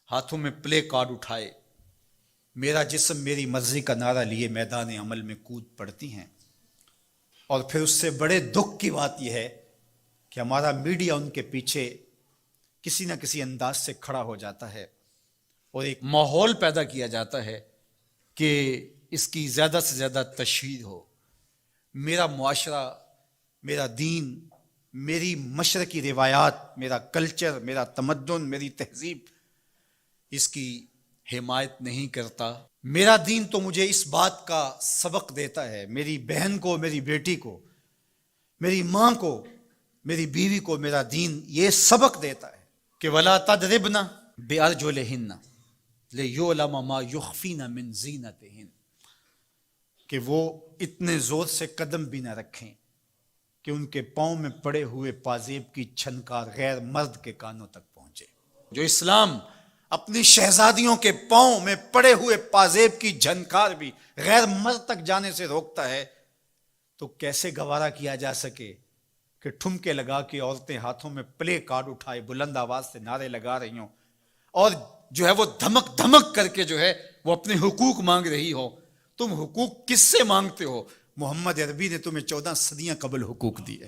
ہاتھوں میں پلے کارڈ اٹھائے، میرا جسم میری مرضی کا نعرہ لیے میدان عمل میں کود پڑتی ہیں. اور پھر اس سے بڑے دکھ کی بات یہ ہے کہ ہمارا میڈیا ان کے پیچھے کسی نہ کسی انداز سے کھڑا ہو جاتا ہے اور ایک ماحول پیدا کیا جاتا ہے کہ اس کی زیادہ سے زیادہ تشہیر ہو. میرا معاشرہ، میرا دین، میری مشرقی روایات، میرا کلچر، میرا تمدن، میری تہذیب اس کی حمایت نہیں کرتا. میرا دین تو مجھے اس بات کا سبق دیتا ہے، میری بہن کو، میری بیٹی کو، میری ماں کو، میری بیوی کو میرا دین یہ سبق دیتا ہے کہ وَلَا تَضْرِبْنَ بِأَرْجُلِهِنَّ لِيُعْلَمَ مَا يُخْفِينَ مِنْ زِينَتِهِنَّ، کہ وہ اتنے زور سے قدم بھی نہ رکھیں کہ ان کے پاؤں میں پڑے ہوئے پازیب کی چھنکار غیر مرد کے کانوں تک پہنچے. جو اسلام اپنی شہزادیوں کے پاؤں میں پڑے ہوئے پازیب کی جھنکار بھی غیر مرد تک جانے سے روکتا ہے، تو کیسے گوارا کیا جا سکے کہ ٹھمکے لگا کے عورتیں ہاتھوں میں پلے کارڈ اٹھائے بلند آواز سے نعرے لگا رہی ہوں اور جو ہے وہ دھمک دھمک کر کے جو ہے وہ اپنے حقوق مانگ رہی ہو. تم حقوق کس سے مانگتے ہو؟ محمد عربی نے تمہیں 14 صدیاں قبل حقوق دیے.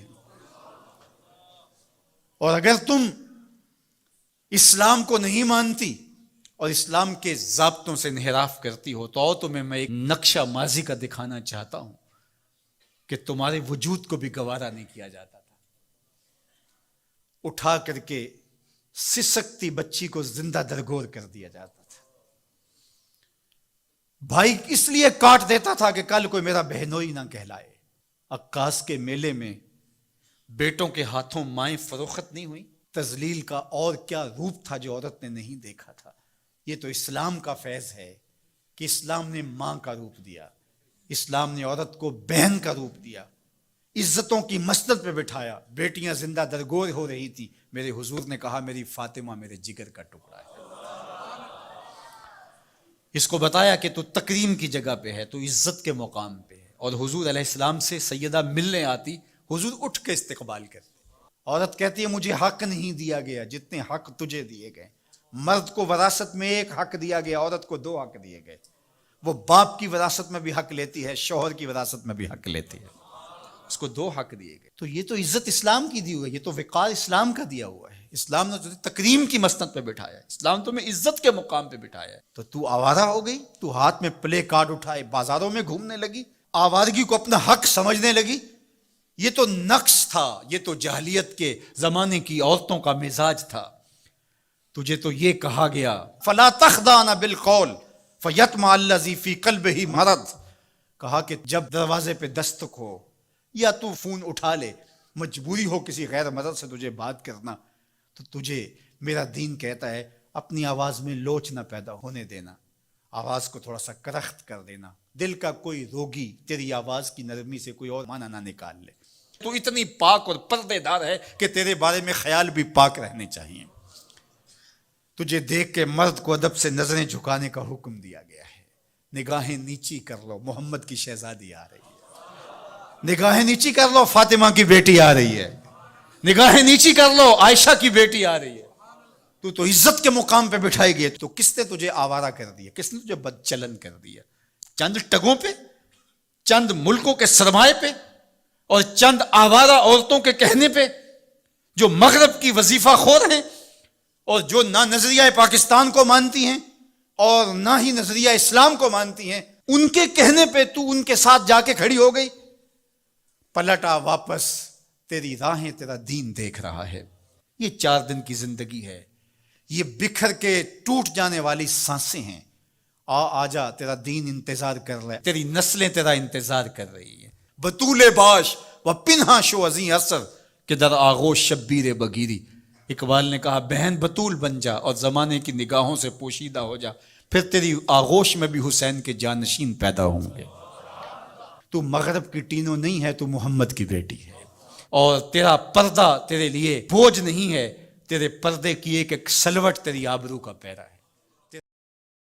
اور اگر تم اسلام کو نہیں مانتی اور اسلام کے ضابطوں سے انحراف کرتی ہو تو تمہیں میں ایک نقشہ ماضی کا دکھانا چاہتا ہوں کہ تمہارے وجود کو بھی گوارا نہیں کیا جاتا تھا. اٹھا کر کے سسکتی بچی کو زندہ درگور کر دیا جاتا تھا. بھائی اس لیے کاٹ دیتا تھا کہ کل کوئی میرا بہنوئی نہ کہلائے. عکاس کے میلے میں بیٹوں کے ہاتھوں مائیں فروخت نہیں ہوئی. تذلیل کا اور کیا روپ تھا جو عورت نے نہیں دیکھا تھا. یہ تو اسلام کا فیض ہے کہ اسلام نے ماں کا روپ دیا، اسلام نے عورت کو بہن کا روپ دیا، عزتوں کی مسند پہ بٹھایا. بیٹیاں زندہ درگور ہو رہی تھی، میرے حضور نے کہا میری فاطمہ میرے جگر کا ٹکڑا ہے. اس کو بتایا کہ تو تکریم کی جگہ پہ ہے، تو عزت کے مقام پہ ہے. اور حضور علیہ السلام سے سیدہ ملنے آتی، حضور اٹھ کے استقبال کرتے. عورت کہتی ہے مجھے حق نہیں دیا گیا جتنے حق تجھے دیے گئے. مرد کو وراثت میں ایک حق دیا گیا، عورت کو 2 حق دیے گئے. وہ باپ کی وراثت میں بھی حق لیتی ہے، شوہر کی وراثت میں بھی حق لیتی ہے. اس کو 2 حق دیے گئے. تو یہ تو عزت اسلام کی دی ہوئی ہے، یہ تو وقار اسلام کا دیا ہوا ہے. اسلام نے تجھے تکریم کی مسند پہ بٹھایا ہے، اسلام تمہیں عزت کے مقام پہ بٹھایا ہے. تو آوارہ ہو گئی، تو ہاتھ میں پلے کارڈ اٹھائے بازاروں میں گھومنے لگی، آوارگی کو اپنا حق سمجھنے لگی. یہ تو نقص تھا، یہ تو جاہلیت کے زمانے کی عورتوں کا مزاج تھا. تجھے تو یہ کہا گیا فَلَا تَخْضَعْنَ بِالْقَوْلِ فَيَطْمَعَ الَّذِي فِي قَلْبِهِ مَرَضٌ، کہا کہ جب دروازے پہ دستک ہو یا تو فون اٹھا لے، مجبوری ہو کسی غیر مرد سے تجھے بات کرنا، تو تجھے میرا دین کہتا ہے اپنی آواز میں لوچ نہ پیدا ہونے دینا، آواز کو تھوڑا سا کرخت کر دینا. دل کا کوئی روگی تیری آواز کی نرمی سے کوئی اور معنی نہ نکال لے. تو اتنی پاک اور پردے دار ہے کہ تیرے بارے میں خیال بھی پاک رہنے چاہیے. تجھے دیکھ کے مرد کو ادب سے نظریں جھکانے کا حکم دیا گیا ہے. نگاہیں نیچی کر لو، محمد کی شہزادی آ رہی ہے. نگاہیں نیچی کر لو، فاطمہ کی بیٹی آ رہی ہے. نگاہیں نیچی کر لو، عائشہ کی بیٹی آ رہی ہے. تو عزت کے مقام پہ بٹھائی گئی. تو کس نے تجھے آوارہ کر دیا؟ کس نے تجھے بدچلن کر دیا؟ چند ٹگوں پہ، چند ملکوں کے سرمائے پہ اور چند آوارہ عورتوں کے کہنے پہ جو مغرب کی وظیفہ خور ہیں اور جو نہ نظریہ پاکستان کو مانتی ہیں اور نہ ہی نظریہ اسلام کو مانتی ہیں، ان کے کہنے پہ تو ان کے ساتھ جا کے کھڑی ہو گئی. پلٹا واپس، تیری راہیں تیرا دین دیکھ رہا ہے. یہ 4 دن کی زندگی ہے، یہ بکھر کے ٹوٹ جانے والی سانسیں ہیں. آ جا، تیرا دین انتظار کر رہا ہے، تیری نسلیں تیرا انتظار کر رہی ہیں. بطول باش و پنہا شو ازیں اثر کہ در آغوش شبیر بگیری. اقبال نے کہا بہن بطول بن جا اور زمانے کی نگاہوں سے پوشیدہ ہو جا، پھر تیری آغوش میں بھی حسین کے جانشین پیدا ہوں گے. تو مغرب کی ٹینو نہیں ہے، تو محمد کی بیٹی ہے. اور تیرا پردہ تیرے لیے بوجھ نہیں ہے، تیرے پردے کی ایک ایک سلوٹ تیری آبرو کا پیرا ہے.